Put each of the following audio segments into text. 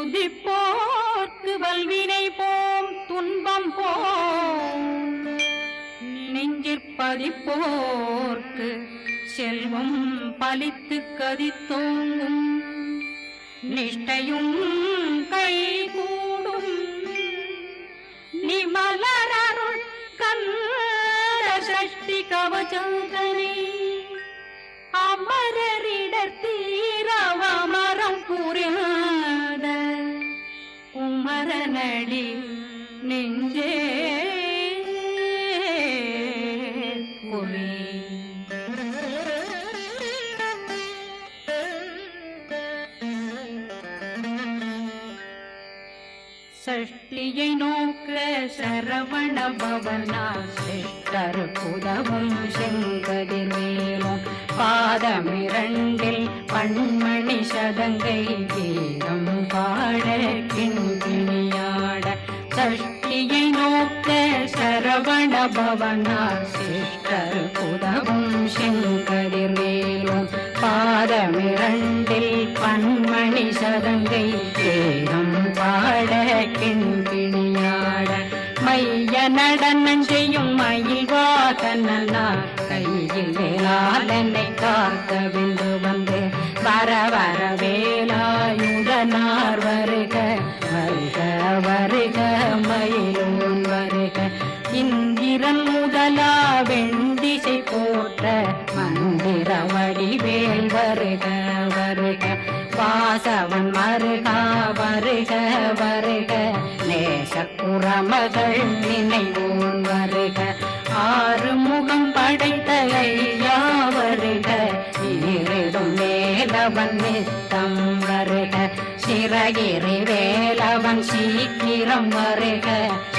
துதிப்போர்க்கு வல்வினை போம் துன்பம் போம் நெஞ்சிற்பதிப்போர்க்கு செல்வம் பலித்து கதித்தோங்கும் நிஷ்டையும் கைகூடும் நிமலரருள் கந்த சஷ்டி கவசந்தனை அமரரிடர் தீரவமரம் புரியாத குமரனடி நெஞ்சே குமி சஷ்டியை நோக்க சரவண பவனா சிஷ்டர் புதவும் செங்கதிர்வேலும் பாதமிரண்டில் பண்மணி சதங்கை கீதம் பாட கிண்கிணியாட சஷ்டியை நோக்க சரவண பவனா சிஷ்டர் புதவும் செங்கதிர்வேலும் பாதமிரண்டில் பண்மணி சதங்கை கீதம் பாட கிண்கிணியாட மைய நடனம் செய்யும் மயில் வாகனா கையில் வேளாளனை காக்க விந்து வந்து வர வர வேலாயுதனார் வருக வருக வருக மயிலோன் வருக இந்திரன் முதலா வெண்டிசை போற்ற மந்திர வடிவேல் வருக வருக வாசவன் மருகா வருக வருக நேசக்குறமகள் நினைவோன் வருக ஆறு முகம் படைத்த ஐயா வருக ஈரிடும் வேலவன் நித்தம் வருக சிறகிரி வேலவன் சீக்கிரம் வருக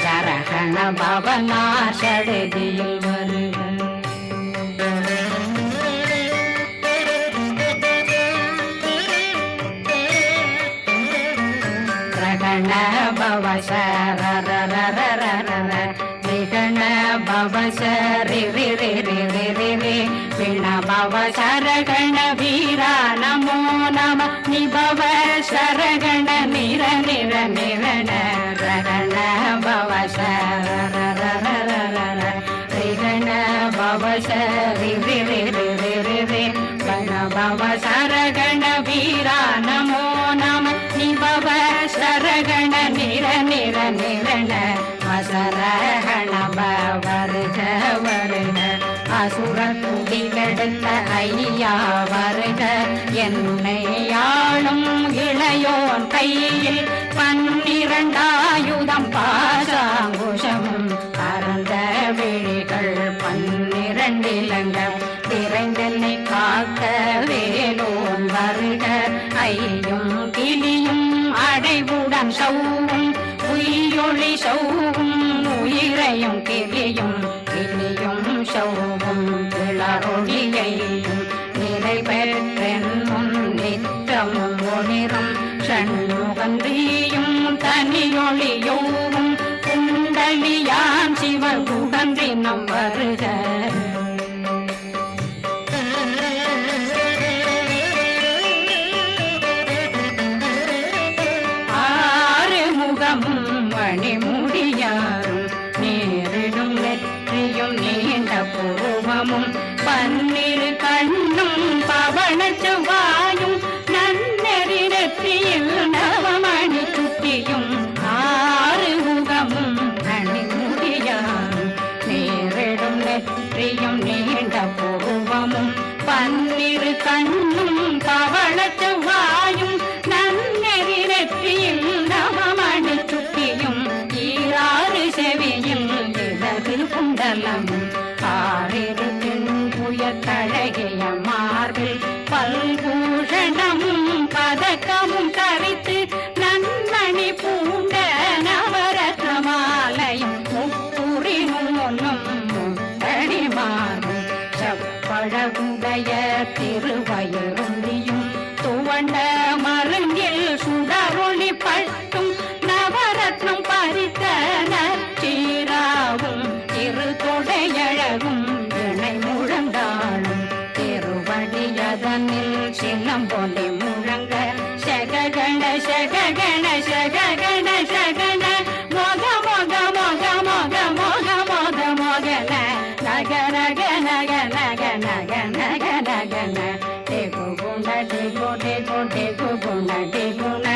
சரகண பவனா சடுதியில் வருக ரகண பவசரரரரரரர ரிகண பவசரி ரி ரி ரி ரி ரி ரி விண பவசரகண வீரா நமோ நம நிபவ சரகண நிர நிர நிரண ரகண பவசரரரரரர ரிகண பவசரி ரி ரி ரி ரி ரி ரி விண பவசரகண வீரா நமோ நம நிபவ சரகண நிர நிர நிரண வசரகண வருக வருக அசுர குடி கெடுத்த ஐயா வருக என்னை ஆளும் இளையோன் கையில் 12 ஆயுதம் பாசாங்குஷமும் பரந்த விழிகள் 12 இலங்கம் விரைந்தென்னை காக்க வேலோன் வருக ஐயும் கிளியும் அடைவுடன் சௌவும் உயிரொளி சௌவும் உயிரையும் கிளியும் கிளியும் சௌவும் கிளரொளியையும் நிறைவேற்றென் முன் நித்தமும் ஒளிரும் ஷண்முகந்தியும் தனியொளியோவும் குண்டலியான் சிவ குகந்தினம் வருக மணிமுடியாரும் நேரிடும் நெற்றியும் நீண்ட பூர்வமும் 12 கண்ணும் பவன செவ்வாயும் நன்னெறி நெற்றியில் நவமணி சுட்டியும் 6 முகமும் மணிமுடியாரும் நேரிடும் நெற்றியும் நீண்ட பூர்வமும் 12 கண்ணும் பவன செவ்வாயும் நன்னெறி நெற்றியில் நவமணி சுட்டியும் 6 செவியில் இடது குண்டலம் 6 புயத்தழகிய மார்பில் பல்பூஷணமும் பதக்கமும் தரித்து நன்மணி பூண்ட நவரத்ன மாலையும் முப்புரி முன்னும் முத்தடி மாறும் செப்பழகுடைய திருவயருந்தியும் துவண்ட மருங்கில் சுடரொளி பட்டும் நவரத்னம் பறித்த நற்சீராவும் திரு தொடையழகும் இணை முழந்தாளும் திருவடியதனில் சிலம்பொலி முழங்க சககண ಶಗಗಣ ಶಗಗಣ ಶಗಣ ಮೊಗ ಮೊಗ ಮೊಗ ಮೊಗ ಮೊಗ ಮೊಗ ಮೊಗನ ನಗ ನಗ ನಗ ನಗ ನಗ ನಗ ನಗನ ದೇಗು ಗುಣ ದೇಗು ದೇಗು ದೇಗು ಗುಣ ದೇಗುಣ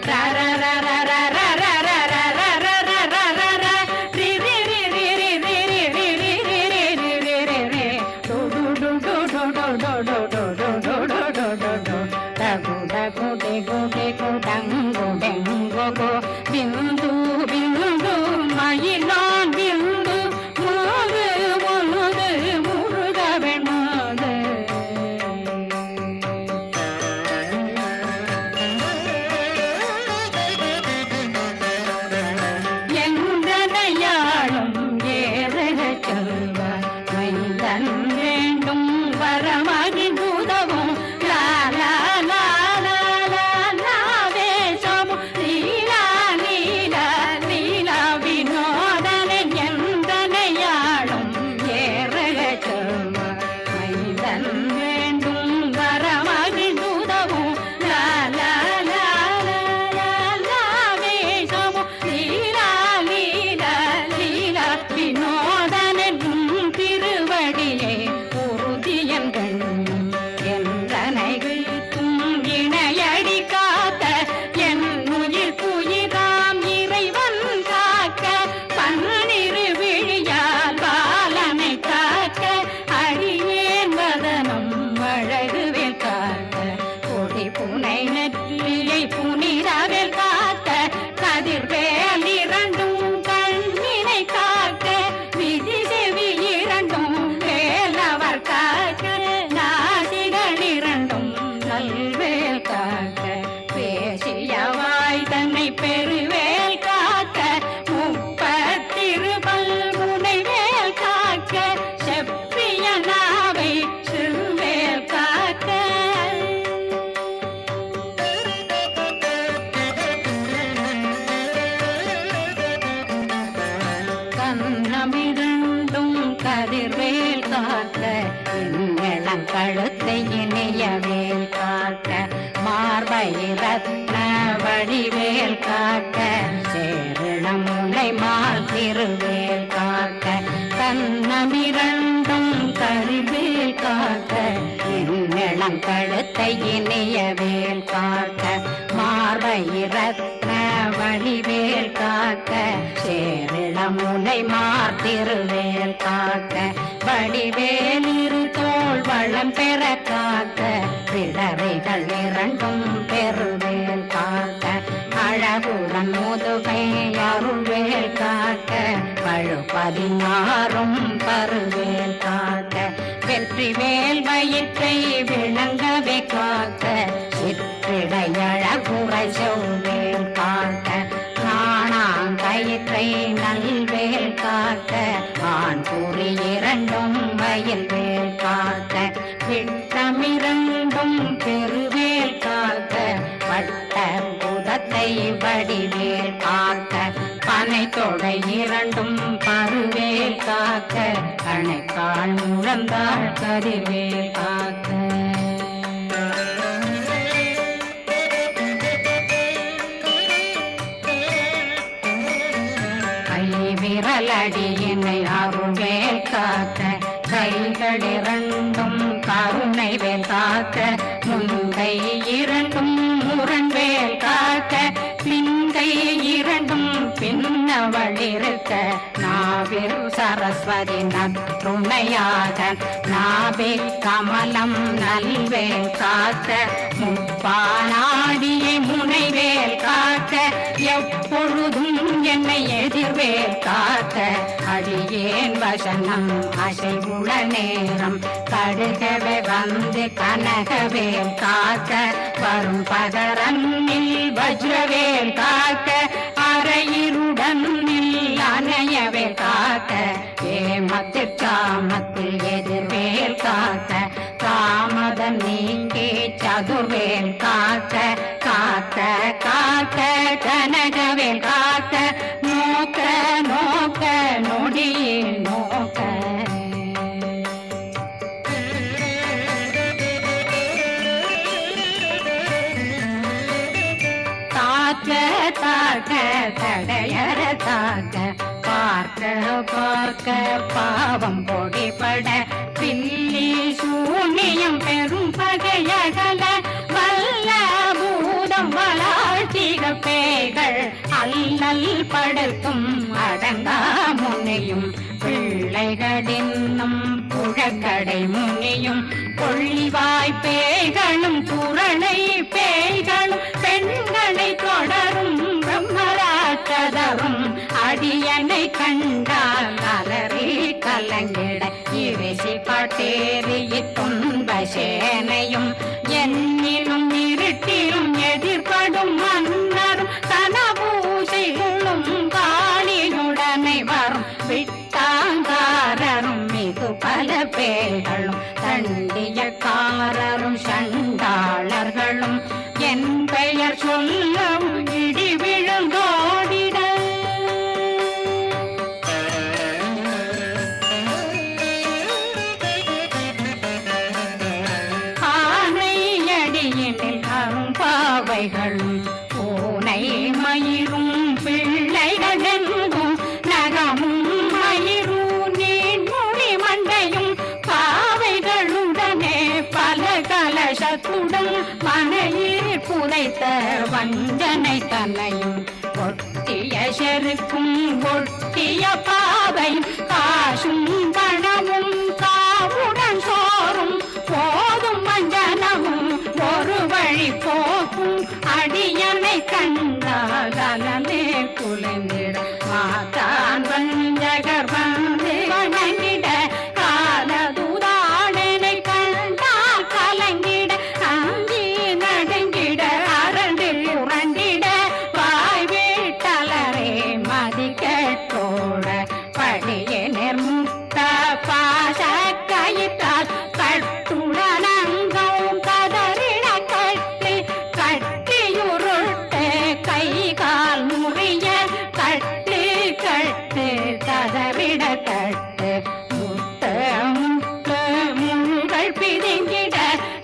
ರ ರ ರ ರ ರ ರ ರ ರ ರ ರ ರ ರ ರ ರ ರಿ ರಿ ರಿ ರಿ ರಿ ರಿ ರಿ ರಿ ರಿ ರಿ ರಿ ರಿ ರಿ ರಿ ಡು ಡು ಡು ಡು ಡು ಡು ಡು ಡು ಡು ಡು ಡು ಡು ಡು ಡು ಡಗು ಡಗು ಡೆಗು ಡೆಗು ಡಂಗು ಡೆಂಗು ಗು ಬಿಂದು ಬಿಂದು மயிலான் பிந்து முழுது முழுது முழுத வெண்மாது எந்தனையாளும் ஏறக செல்வார் மைந்தன் வேண்டும் வரமகி பூதவும் லாலா லாலா லாலா வேஷமும் லீலா லீலா லீலா வினோதனன் எந்தனையாளும் ஏறக செல்வார் மைந்தன் வேண்டும் வரமகி பூதவும் லாலா லாலா லாலா வேஷமும் லீலா லீலா லீலா வினோதனன் திருவடியே உறுதியங்கள் என்றனைகளுக்கும் இணையடி காத்த என் உயிர் புயிராம் இறைவன் காக்க பன்னிரு விழியால் பாலனை காக்க அடியேன் வதனம் அழகுவேல் காக்க கொடி புனை நெற்றியை புனிதவேல் காக்க கதிர்வேல் இரண்டும் கண்ணினை காக்க விதி செவி இரண்டும் வேலவர் காக்க நாசிகள் இரண்டும் நல்வேல் காக்க பேசியவாய் தன்னை பெருவேல் காக்க முப்பத்திருபல் முனைவேல் காக்க செப்பிய நாவை சிறுவேல் காக்க கண்ணமிரண்டும் கதிர்வேல் காக்க இளம் கழுத்தை இணையவேல் காக்க மார்பை ரத்ன வடிவேல் காக்க சேரிளம் முனை மால் திருவேல் காக்க கண்ணமிரண்டும் கதிர்வேல் காக்க இளம் கழுத்தை இணையவேல் காக்க மார்பை ரத்ன வடிவேல் காக்க சேரிளம் முனை மார் திருவேல் காக்க வடிவேல் இரு தோள் வளம் பெற காக்க பிடரைகள் இரண்டும் பெருவேல் காக்க அழகுடன் முதுகை அருள்வேல் காக்க பழு 16 பருவேல் காக்க வெற்றி வேல் வயிற்றை விளங்கவே காக்க சிற்றிடையழகுரை செவ்வேல் காக்க நாணாங்கயிற்றை நல்வேல் காக்க ஆண் குறி இரண்டும் வயல்வேல் காக்க விட்டமிரண்டும் பெருவேல் காக்க வட்ட புதத்தை வடிவேல் காக்க பனை தொடை இரண்டும் பருவேல் காக்க கணைக்கால் முழந்தாள் கதிர்வேல் காக்க விரலடியினை அருள்வேல் காக்க கைகள் இரண்டும் கருணை வேல் காக்க முந்தை இரண்டும் முரண்வேல் காக்க பிந்தை இரண்டும் பின்னவளிருக்க நாவில் சரஸ்வதி நற்றுணையாக நாவே கமலம் நல்வேல் காக்க முப்பானாடியை முனைவேல் காக்க எப்பொழுதும் என்னை எதிர்வேல் காக்க அடியேன் வசனம் அசைவுள நேரம் கடுகவே வந்து கனகவேல் காக்க வரும் பகரன்னில் வஜ்ரவேல் காக்க அரையிருடன் அணையவே காக்க ஏமத்தில் காமத்தில் எதிர்வேல் காக்க காமதம் நீங்கி சதுர்வேல் காக்க காக்க காக்க கனகவேல் காக்க நோக்க நோக்க நொடியில் நோக்க தாக்க தடையற தாக்க பார்க்க பார்க்க பாவம் பொடிபட பில்லி சூனியம் பெரும் பகையகல வல்ல பூதம் வளாழ்த்திக பேய்கள் அல்லல் படுத்தும் அடங்கா முனையும் பிள்ளைகளின்னும் புழக்கடை முனியும் கொள்ளிவாய் பேய்களும் குரணை பேய்களும் பெண்களை தொடரும் பிரம்மராட்சதரும் அடியனை கண்டால் அலறி கலங்கிட இரிசி பட்டேறி துன்ப சேனையும் என்னிலும் இருட்டிலும் எதிர்படும் மன்னரும் கனபூசைகளும் காளியுடனை வரும் விட்டாங்காரரும் மிகு பல பேர்களும் தண்டியக்காரரும் சண்டாளர்களும் என் பெயர் சொல்லும் இடி விழுந்தோடிட ஆனையடியினில் அரும்பாவைகளும் பூனை மயிரும் பிள்ளைகளெங்கும் நகமும் மயிரும் நீன்மொழி மண்டையும் பாவைகளுடனே பல கலசத்துடன் மனையில் புதைத்த வஞ்சனை தன்னையும் ஒட்டிய செருக்கும் ஒட்டிய பாவையும் காசும் பணமும் காவுடன் சோறும் போதும் மஞ்சனமும் ஒரு வழி போக்கும் அடியனை கண்டால் அலமே குலைந்திட மாதான் வஞ்சகர் வந்து வணங்கிட காலதுதாடனை கண்டால் கலங்கிட அஞ்சி நடுங்கிட அரண்டு உரண்டிட வாய் வீட்டலரே மதி கேட்டோட படியே நிர்முக்த பாச கயிற்றால் கட்டுடனங்கும் கதறிட கட்டி கட்டியுருட்டு கை கால் முறிய கட்டு கட்டு கதறிட கட்டு முட்டு முட்டு முள்கள் பிதுங்கிட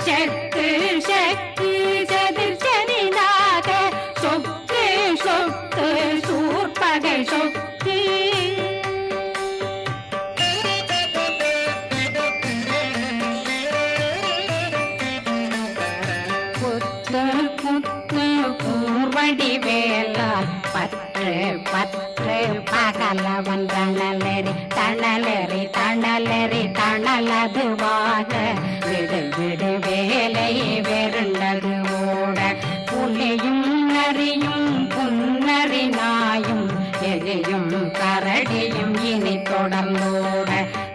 செக்கு செக்கு செதிர் செதிதாக சொக்கு சொக்கு சூர்பகை சொக்கு புத்து புத்து பூர்வடி வேலால் பற்று பற்று பகலவன் தணலெறி தணலெறி தணலெறி தணலதுவாக விடு விடு வேலை வெருண்டது ஓட புலியும் நரியும் புன்னறி நாயும் எலியும் கரடியும் இனி தொடர்ந்தோட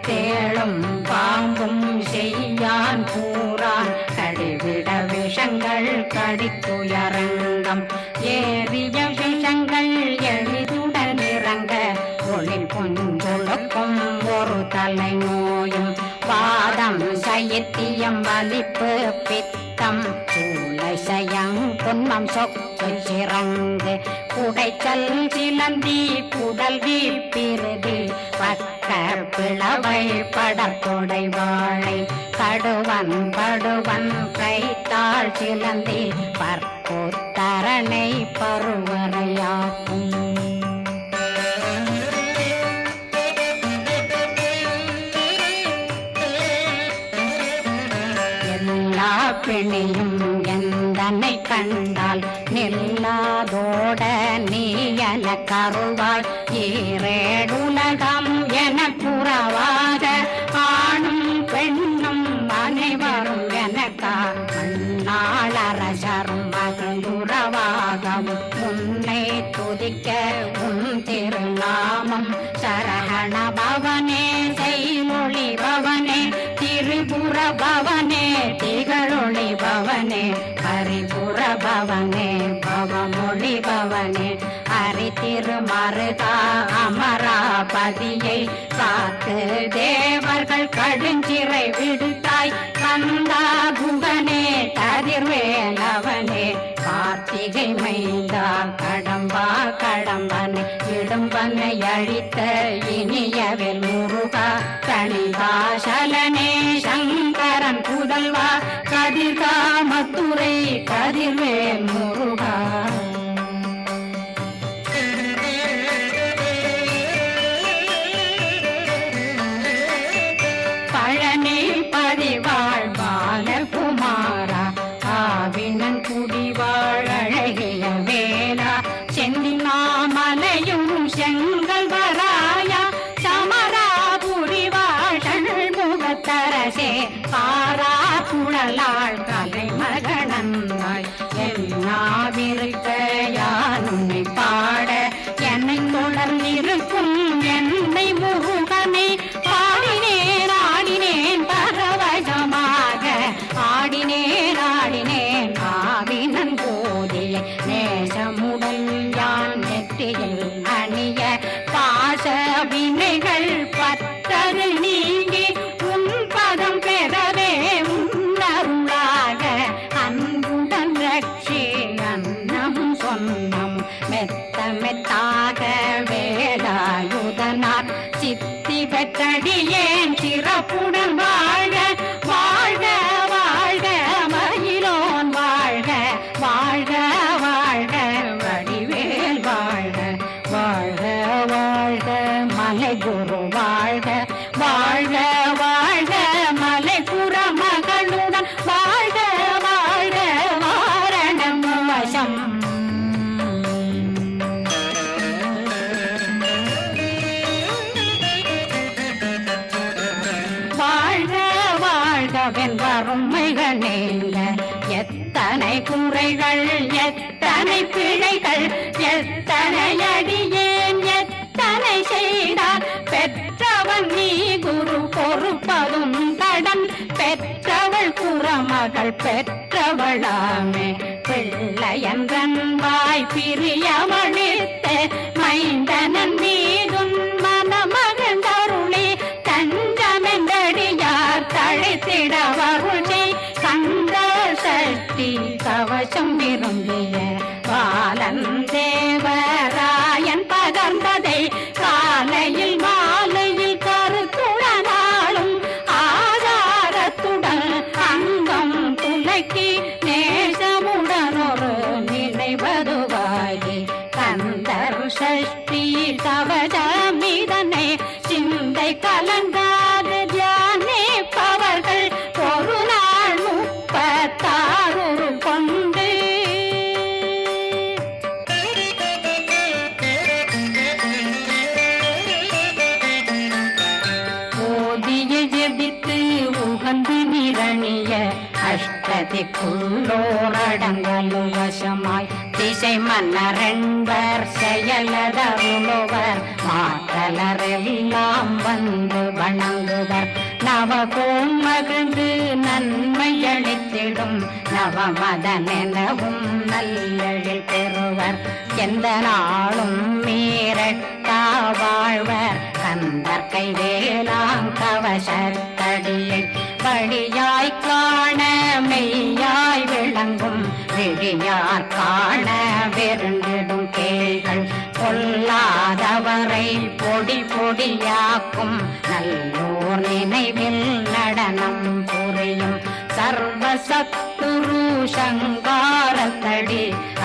தேளும் பாம்பும் செய்யான் கூறான் கடிவிட விஷங்கள் கடித்துயரங்கம் ஏறிய விஷங்கள் எளிதுடன் இறங்க ஒளில் பொஞ்சொழுக்கும் ஒரு தலை நோயும் பாதம் சைத்தியம் வலிப்பு பித்தம் சூளை சயம் பொன்மம் சொக்கு சிறங்கு குடைச்சல் சிலந்தி குடல் வீப்பிருதி பக்க பிளவை படத்தொடை வாழை கடுவன் படுவன் கைத்தாள் சிலந்தி பற்புத்தரணை பருவரையாக்கும் எல்லா பிணியும் எந்தனை கண்டால் நில்லாதோட நீ என கருவாள் ஈரேடுலகம் என புறவாக ஆணும் பெண்ணும் அனைவரும் எனக்கா மண்ணாளரசரும் மகிழ்ந்துறவாகவும் உன்னை துதிக்க உன் திருநாமம் சரகண பவனே செய்மொழி பவனே திரிபுர பவனே திகழொளி பவனே ஹரிபுர பவனே பவமொழி பவனே ஹரி திருமருகா அமராபதியை காத்து தேவர்கள் கடுஞ்சிறை விடுத்தாய் கந்தா குகனே கதிர்வேலவனே கார்த்திகை மைந்தா கடம்பா கடம்பனை இடும்பனை அழித்த இனியவில் முருகா கணிகாசலனே சங்கரன் புதல்வா கதிர்காமத்துறை கதிர்வேல் முருகா கல்லாள் கலைமகனந்தாய் என்னாவிருக்க யான் உன்னை பாட என்னை தொடர்ந்திருக்கும் என்னை முருகனை பாடினேன் ஆடினேன் பரவசமாக ஆடினேன் ஆடினேன் ஆவினன் போதிய நேசமுடன் யான் நெற்றியில் அணிய பாச வினைகள் பற்றரு நீங்கி உன் பதம் பெறவே உன்னருளாக அன்புடன் ரட்சி அன்னம் சொன்னம் மெத்த மெத்தாக வேலாயுதனார் சித்தி பெற்றடியேன் சிறப்புடன் வாழ வாழ்க வாழ்க மயிலோன் வாழ்க வாழ்க வாழ்க வடிவேல் வாழ்க வாழ்க வாழ்க மலை குரு வாழ்க வாழ்க வாழ்க மலை புற மகளுடன் வாழ்க வாழ்க வாரணம் வசம் வறுமைகள் நீங்க எத்தனை குறைகள் எத்தனை பிழைகள் எத்தனை அடியேன் எத்தனை செய்தார் பெற்றவன் நீ குரு பொறுப்பதும் கடன் பெற்றவள் குறமகள் பெற்றவளாமே பிள்ளையன்றன் வாய் பிரியமளித்த மைந்தனன் மீதும் மனமகந்தருளி தஞ்சமென்றடியார் தழைத்திட வருளை கந்த சக்தி கவசம் விரும்பிய பாலன் தேவராயன் பகர்ந்ததை காலையில் மாலையில் கருத்துடனாலும் ஆதாரத்துடன் அங்கம் துலக்கி நேசமுடன் ஒரு நினைவதுவாகி கந்தர் சஷ்டி கவசமிதனை சிந்தை கலங்காத தியானிப்பவர்கள் ஒரு நாள் 36 கொண்டு ஓதிய ஜெபித்து உகந்து நிரணிய அஷ்டதிக்குள்ளோரடங்கலும் வசமாய் திசை மன்னரென்பர் செயலதருளுவர் மாற்றலரெல்லாம் வந்து வணங்குவர் நவகோம் மகிழ்ந்து நன்மையளித்திடும் நவமதனெனவும் நல்லெழில் பெறுவர் எந்த நாளும் மீறட்டா வாழ்வர் கந்தர் கைவேலாம் கவசத்தடியை படியாய் காண மெய்யாய் விளங்கும் விழியார் காண வெருண்டிடும் கேள்கள் பொல்லாதவரை பொடி பொடியாக்கும் நல்லோர் நினைவில் நடனம் புரியும் சர்வசத்துரு சங்காரத்தடி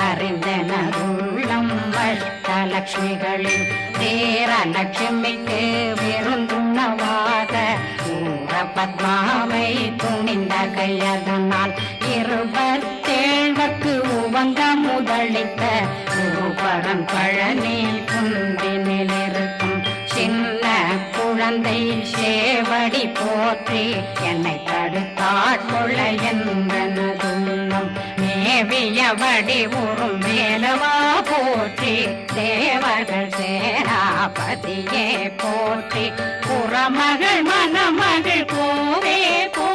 அறிந்தனருள்ளம் அஷ்டலட்சுமிகளில் தேரலட்சுமிக்கு விருந்துணவாக ஊர பத்மாவை துணிந்த கையதனால் 27 உவங்க முதலித்த குருபரன் பழனி குந்தினில் இருக்கும் சின்ன குழந்தை சேவடி போற்றி என்னை தடுத்தாட்கொள்ள என்பனதுள்ளம் மேவியபடி உறும் மேலவா போற்றி தேவர்கள் சேராபதியே போற்றி புறமகள் மணமகள் கோவே போ